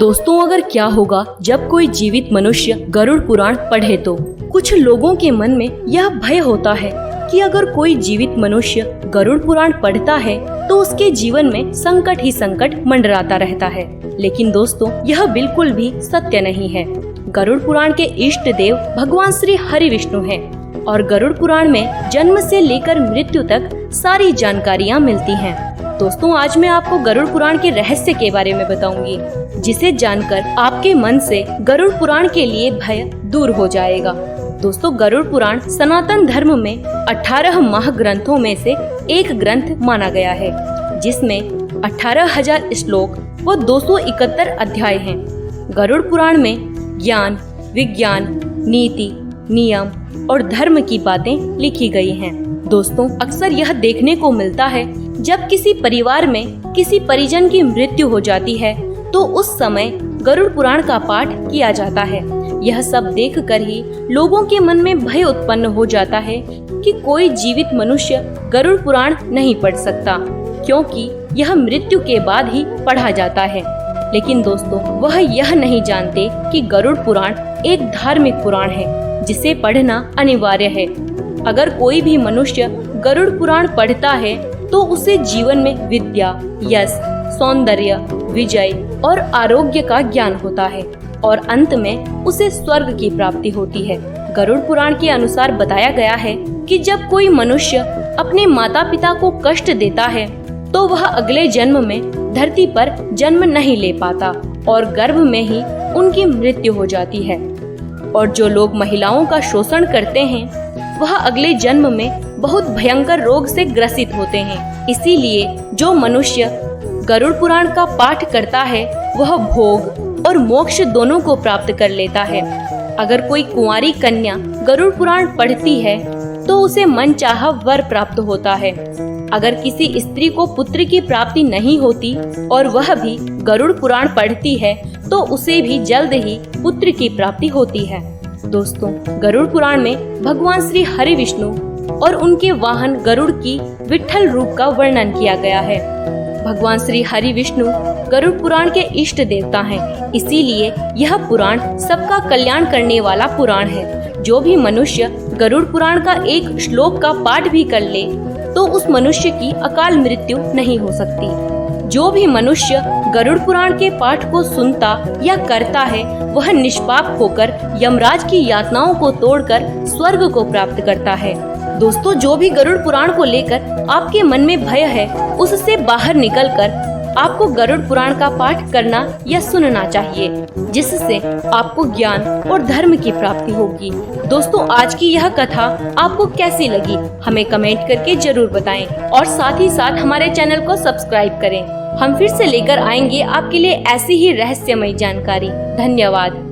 दोस्तों, अगर क्या होगा जब कोई जीवित मनुष्य गरुड़ पुराण पढ़े तो कुछ लोगों के मन में यह भय होता है कि अगर कोई जीवित मनुष्य गरुड़ पुराण पढ़ता है तो उसके जीवन में संकट ही संकट मंडराता रहता है। लेकिन दोस्तों, यह बिल्कुल भी सत्य नहीं है। गरुड़ पुराण के इष्ट देव भगवान श्री हरि विष्णु हैं और गरुड़ पुराण में जन्म से लेकर मृत्यु तक सारी जानकारियाँ मिलती हैं। दोस्तों, आज मैं आपको गरुड़ पुराण के रहस्य के बारे में बताऊंगी, जिसे जानकर आपके मन से गरुड़ पुराण के लिए भय दूर हो जाएगा। दोस्तों, गरुड़ पुराण सनातन धर्म में 18 महाग्रंथों में से एक ग्रंथ माना गया है, जिसमें 18,000 श्लोक व 271 अध्याय हैं। गरुड़ पुराण में ज्ञान, विज्ञान, नीति, नियम और धर्म की बातें लिखी गई हैं। दोस्तों, अक्सर यह देखने को मिलता है जब किसी परिवार में किसी परिजन की मृत्यु हो जाती है तो उस समय गरुड़ पुराण का पाठ किया जाता है। यह सब देखकर ही लोगों के मन में भय उत्पन्न हो जाता है कि कोई जीवित मनुष्य गरुड़ पुराण नहीं पढ़ सकता, क्योंकि यह मृत्यु के बाद ही पढ़ा जाता है। लेकिन दोस्तों, वह यह नहीं जानते कि गरुड़ पुराण एक धार्मिक पुराण है, जिसे पढ़ना अनिवार्य है। अगर कोई भी मनुष्य गरुड़ पुराण पढ़ता है तो उसे जीवन में विद्या, यश, सौंदर्य, विजय और आरोग्य का ज्ञान होता है और अंत में उसे स्वर्ग की प्राप्ति होती है। गरुड़ पुराण के अनुसार बताया गया है कि जब कोई मनुष्य अपने माता पिता को कष्ट देता है तो वह अगले जन्म में धरती पर जन्म नहीं ले पाता और गर्भ में ही उनकी मृत्यु हो जाती है। और जो लोग महिलाओं का शोषण करते हैं वह अगले जन्म में बहुत भयंकर रोग से ग्रसित होते हैं। इसीलिए जो मनुष्य गरुड़ पुराण का पाठ करता है वह भोग और मोक्ष दोनों को प्राप्त कर लेता है। अगर कोई कुंवारी कन्या गरुड़ पुराण पढ़ती है तो उसे मनचाहा वर प्राप्त होता है। अगर किसी स्त्री को पुत्र की प्राप्ति नहीं होती और वह भी गरुड़ पुराण पढ़ती है तो उसे भी जल्द ही पुत्र की प्राप्ति होती है। दोस्तों, गरुड़ पुराण में भगवान श्री हरि विष्णु और उनके वाहन गरुड़ की विट्ठल रूप का वर्णन किया गया है। भगवान श्री हरि विष्णु गरुड़ पुराण के इष्ट देवता हैं, इसीलिए यह पुराण सबका कल्याण करने वाला पुराण है। जो भी मनुष्य गरुड़ पुराण का एक श्लोक का पाठ भी कर ले तो उस मनुष्य की अकाल मृत्यु नहीं हो सकती। जो भी मनुष्य गरुड़ पुराण के पाठ को सुनता या करता है वह निष्पाप होकर यमराज की यातनाओं को तोड़कर स्वर्ग को प्राप्त करता है। दोस्तों, जो भी गरुड़ पुराण को लेकर आपके मन में भय है उससे बाहर निकलकर आपको गरुड़ पुराण का पाठ करना या सुनना चाहिए, जिससे आपको ज्ञान और धर्म की प्राप्ति होगी। दोस्तों, आज की यह कथा आपको कैसी लगी हमें कमेंट करके जरूर बताएं और साथ ही साथ हमारे चैनल को सब्सक्राइब करें। हम फिर से लेकर आएंगे आपके लिए ऐसी ही रहस्यमय जानकारी। धन्यवाद।